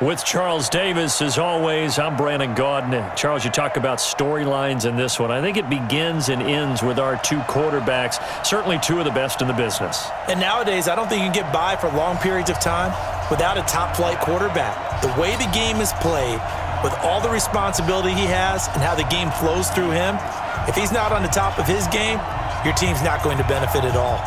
With Charles Davis, as always, I'm Brandon Gaudin. Charles, you talk about storylines in this one. I think it begins and ends with our two quarterbacks, certainly two of the best in the business. And nowadays, I don't think you can get by for long periods of time without a top-flight quarterback. The way the game is played, with all the responsibility he has and how the game flows through him, if he's not on the top of his game, your team's not going to benefit at all.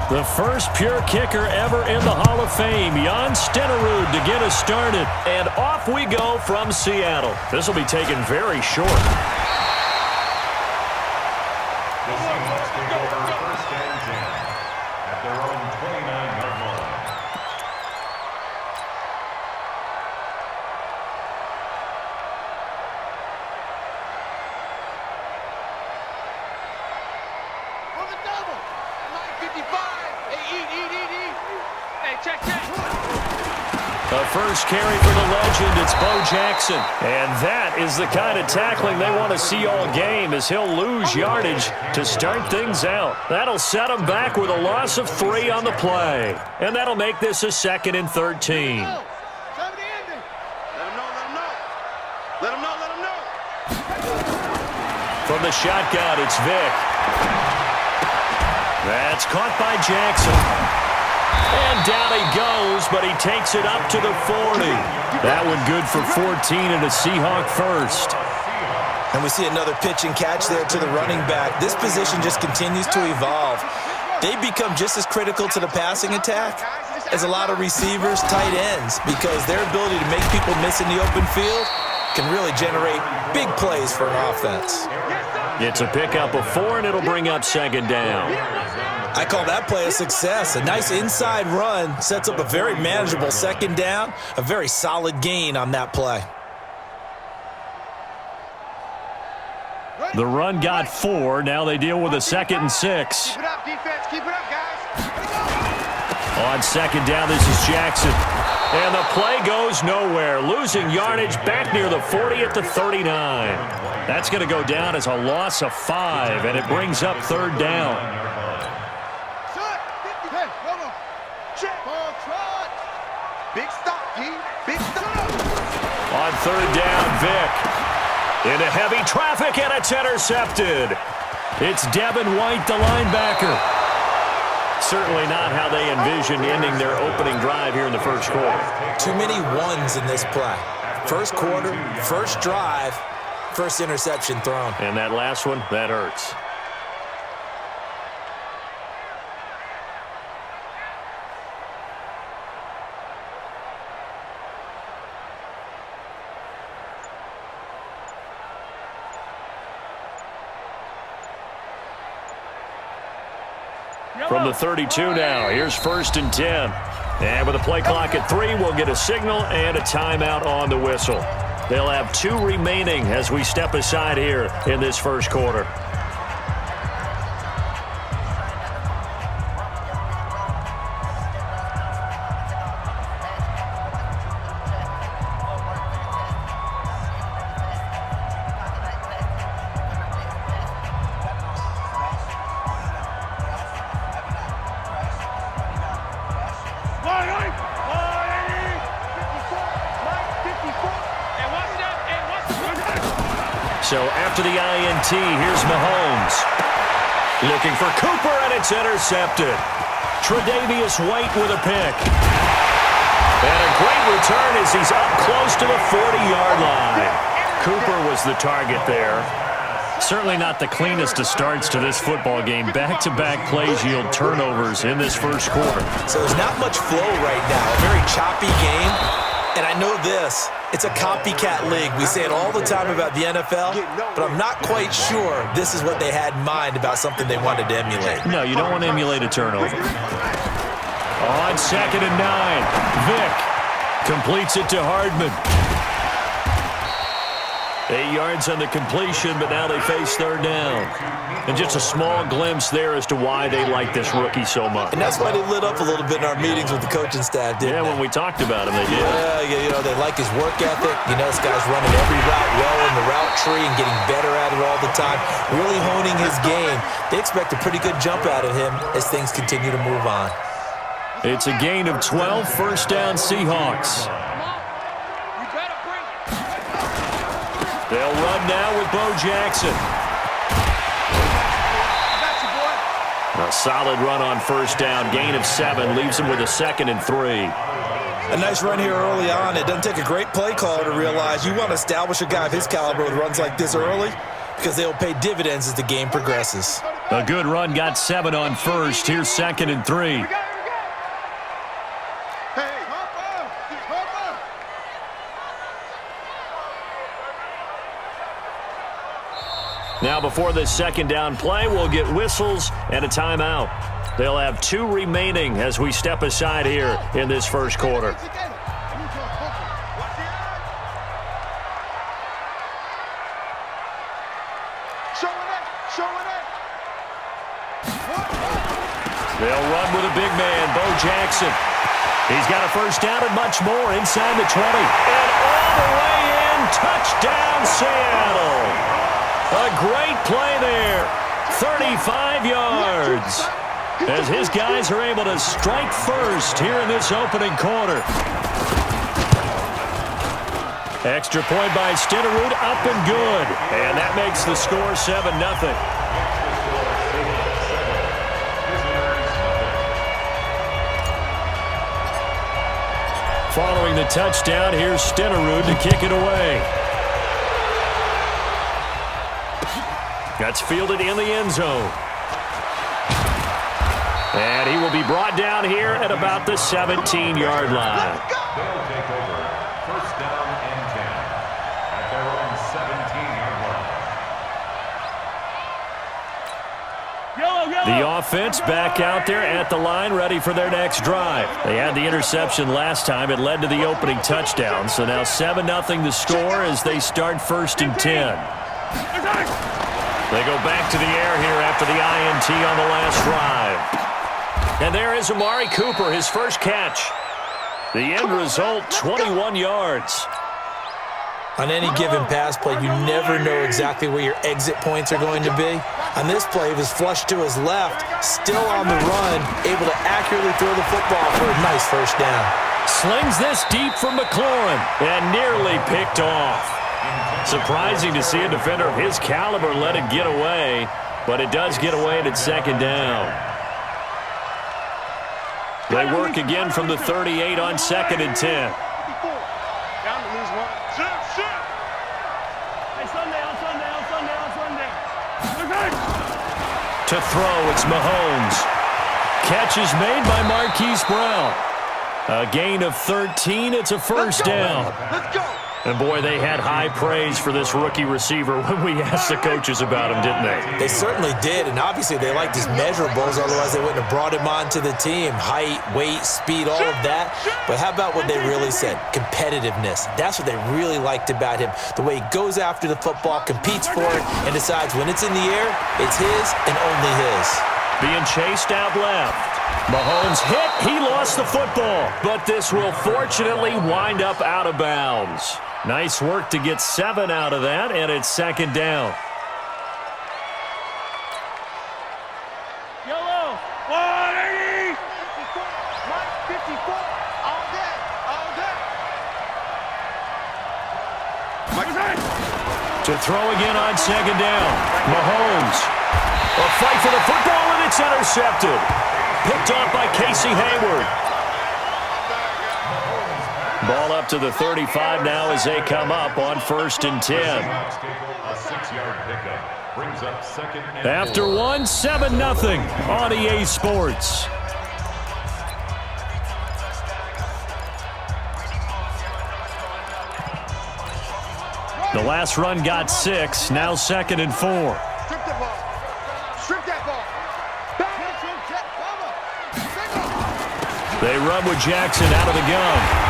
The first pure kicker ever in the Hall of Fame, Jan Stenerud, to get us started. And off we go from Seattle. This will be taken very short. The Seahawks take over first and 10 at their own 29-yard line. For the double, 955. Check. The first carry for the legend, it's Bo Jackson. And that is the kind of tackling they want to see all game, as he'll lose yardage to start things out. That'll set him back with a loss of 3 on the play. And that'll make this a 2nd and 13. From the shotgun, it's Vick. That's caught by Jackson. And down he goes, but he takes it up to the 40. That one good for 14 and a Seahawk first. And we see another pitch and catch there to the running back. This position just continues to evolve. They become just as critical to the passing attack as a lot of receivers, tight ends, because their ability to make people miss in the open field can really generate big plays for an offense. It's a pickup of 4, and it'll bring up 2nd down. I call that play a success. A nice inside run sets up a very manageable 2nd down, a very solid gain on that play. The run got 4. Now they deal with a 2nd and 6. Keep it up, defense. Keep it up, guys. On 2nd down, this is Jackson. And the play goes nowhere. Losing yardage back near the 40 at the 39. That's going to go down as a loss of 5, and it brings up 3rd down. Big stop, D. Big stop. On 3rd down, Vick. Into heavy traffic, and it's intercepted. It's Devin White, the linebacker. Certainly not how they envisioned ending their opening drive here in the first quarter. Too many ones in this play. First quarter, first drive, first interception thrown. And that last one, that hurts. From the 32 now, here's 1st and 10. And with a play clock at 3, we'll get a signal and a timeout on the whistle. They'll have 2 remaining as we step aside here in this first quarter. So after the INT, here's Mahomes. Looking for Cooper, and it's intercepted. Tre'Davious White with a pick. And a great return as he's up close to the 40-yard line. Cooper was the target there. Certainly not the cleanest of starts to this football game. Back-to-back plays yield turnovers in this first quarter. So there's not much flow right now. A very choppy game. And I know this. It's a copycat league. We say it all the time about the NFL, but I'm not quite sure this is what they had in mind about something they wanted to emulate. No, you don't want to emulate a turnover. On 2nd and 9, Vick completes it to Hardman. 8 yards on the completion, but now they face 3rd down. And just a small glimpse there as to why they like this rookie so much. And that's why they lit up a little bit in our meetings with the coaching staff, didn't they? When we talked about him, they did. Yeah, you know, they like his work ethic. You know, this guy's running every route well in the route tree and getting better at it all the time, really honing his game. They expect a pretty good jump out of him as things continue to move on. It's a gain of 12, first down Seahawks. They'll run now with Bo Jackson. A solid run on first down, gain of 7, leaves him with a 2nd and 3. A nice run here early on. It doesn't take a great play caller to realize you want to establish a guy of his caliber with runs like this early because they'll pay dividends as the game progresses. A good run, got 7 on first. Here's 2nd and 3. Now before this second down play, we'll get whistles and a timeout. They'll have 2 remaining as we step aside here in this first quarter. They'll run with a big man, Bo Jackson. He's got a first down and much more inside the 20. And all the way in, touchdown Seattle. A great play there, 35 yards. As his guys are able to strike first here in this opening quarter. Extra point by Stitterud, up and good. And that makes the score 7-0. Following the touchdown, here's Stitterud to kick it away. That's fielded in the end zone. And he will be brought down here at about the 17-yard line. They'll take over. First down and 10 at their own 17-yard line. The offense back out there at the line, ready for their next drive. They had the interception last time. It led to the opening touchdown. So now 7-0 the score as they start 1st and 10. They go back to the air here after the INT on the last drive. And there is Amari Cooper, his first catch. The end result, 21 yards. On any given pass play, you never know exactly where your exit points are going to be. On this play, he was flushed to his left, still on the run, able to accurately throw the football for a nice first down. Slings this deep from McLaurin and nearly picked off. Surprising to see a defender of his caliber let it get away, but it does get away and it's 2nd down. They work again from the 38 on 2nd and 10. To throw, it's Mahomes. Catch is made by Marquise Brown. A gain of 13, it's a first down. Let's go. And boy, they had high praise for this rookie receiver when we asked the coaches about him, didn't they? They certainly did, and obviously they liked his measurables, otherwise they wouldn't have brought him onto the team. Height, weight, speed, all of that. But how about what they really said? Competitiveness. That's what they really liked about him. The way he goes after the football, competes for it, and decides when it's in the air, it's his and only his. Being chased out left. Mahomes hit, he lost the football, but this will fortunately wind up out of bounds. Nice work to get 7 out of that, and it's 2nd down. Yellow, 180. 54, all day, all day. To throw again on 2nd down. Mahomes. A fight for the football, and it's intercepted. Picked off by Casey Hayward. Ball up to the 35 now as they come up on 1st and 10. A 6-yard pickup brings up 2nd and 4. After 1, 7-0 on EA Sports. The last run got 6, now 2nd and 4. Strip the ball. Strip that ball. They run with Jackson out of the gun.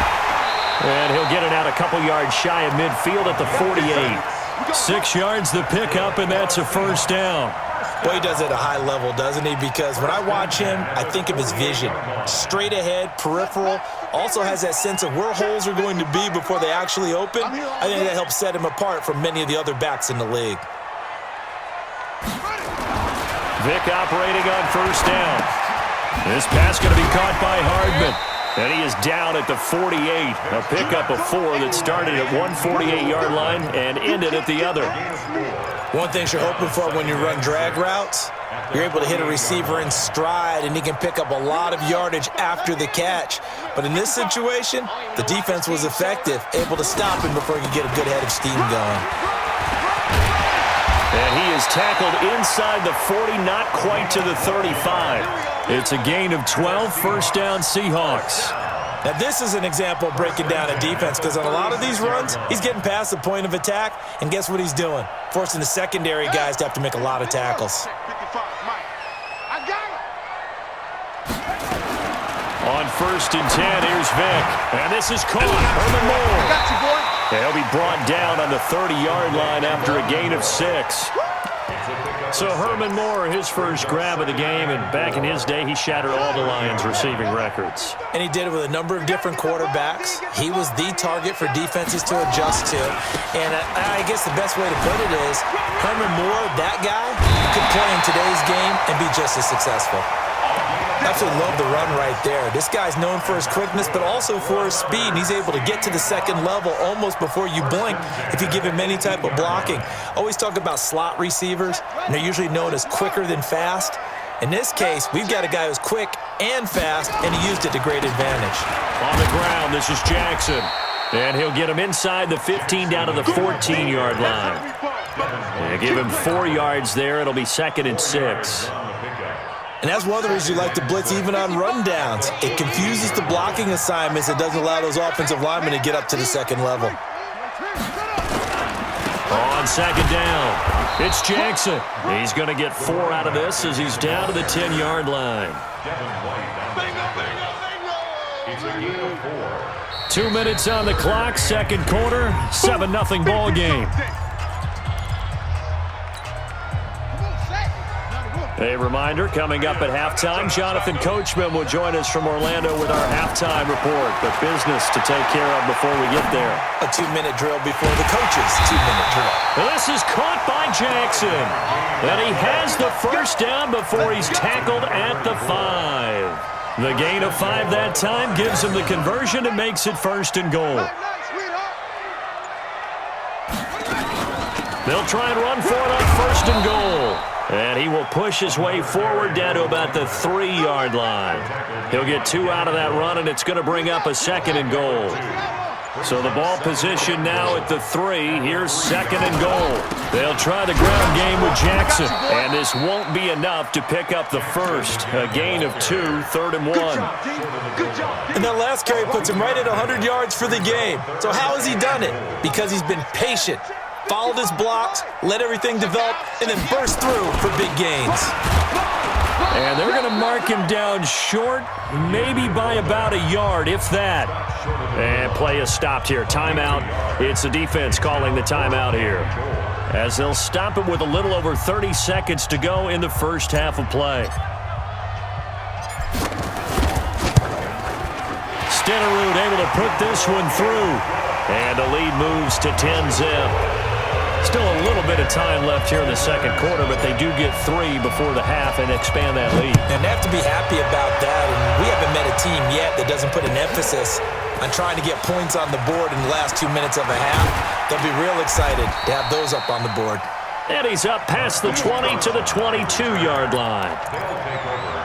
And he'll get it out a couple yards shy of midfield at the 48. 6 yards the pickup, and that's a first down. Boy, he does it at a high level, doesn't he? Because when I watch him, I think of his vision. Straight ahead, peripheral, also has that sense of where holes are going to be before they actually open. I think that helps set him apart from many of the other backs in the league. Vic operating on first down. This pass going to be caught by Hardman. And he is down at the 48. A pickup of 4 that started at 148-yard line and ended at the other. One thing you're hoping for when you run drag routes, you're able to hit a receiver in stride, and he can pick up a lot of yardage after the catch. But in this situation, the defense was effective, able to stop him before he could get a good head of steam going. And he is tackled inside the 40, not quite to the 35. It's a gain of 12, first down Seahawks. Now, this is an example of breaking down a defense, because on a lot of these runs, he's getting past the point of attack, and guess what he's doing? Forcing the secondary guys to have to make a lot of tackles. On 1st and 10, here's Vick. And this is caught. Herman Moore. Got you, boy. And he'll be brought down on the 30-yard line after a gain of 6. So Herman Moore, his first grab of the game, and back in his day, he shattered all the Lions' receiving records. And he did it with a number of different quarterbacks. He was the target for defenses to adjust to. And I guess the best way to put it is, Herman Moore, that guy, could play in today's game and be just as successful. Absolutely love the run right there. This guy's known for his quickness, but also for his speed. And he's able to get to the second level almost before you blink if you give him any type of blocking. Always talk about slot receivers, and they're usually known as quicker than fast. In this case, we've got a guy who's quick and fast, and he used it to great advantage. On the ground, this is Jackson. And he'll get him inside the 15 down to the 14-yard line. And give him 4 yards there. It'll be 2nd and 6. And that's one of the reasons you like to blitz even on rundowns. It confuses the blocking assignments. It doesn't allow those offensive linemen to get up to the second level. On 2nd down, it's Jackson. He's going to get 4 out of this as he's down to the 10-yard line. It's a gain of 4. 2 minutes on the clock, second quarter, 7-0 ball game. A reminder, coming up at halftime, Jonathan Coachman will join us from Orlando with our halftime report. But business to take care of before we get there. A 2-minute drill before the coach's 2-minute drill. This is caught by Jackson. And he has the first down before he's tackled at the 5. The gain of 5 that time gives him the conversion and makes it 1st and goal. They'll try and run for it on 1st and goal. And he will push his way forward down to about the 3-yard line. He'll get 2 out of that run, and it's going to bring up a 2nd and goal. So the ball position now at the 3. Here's 2nd and goal. They'll try the ground game with Jackson. And this won't be enough to pick up the first. A gain of 2, 3rd and 1. And that last carry puts him right at 100 yards for the game. So how has he done it? Because he's been patient. Followed his blocks, let everything develop, and then burst through for big gains. And they're going to mark him down short, maybe by about a yard, if that. And play is stopped here. Timeout. It's the defense calling the timeout here, as they'll stop it with a little over 30 seconds to go in the first half of play. Stenerud able to put this one through. And the lead moves to 10-zip. Still a little bit of time left here in the second quarter, but they do get 3 before the half and expand that lead. And they have to be happy about that. And we haven't met a team yet that doesn't put an emphasis on trying to get points on the board in the last 2 minutes of a half. They'll be real excited to have those up on the board. And he's up past the 20 to the 22-yard line. They'll take over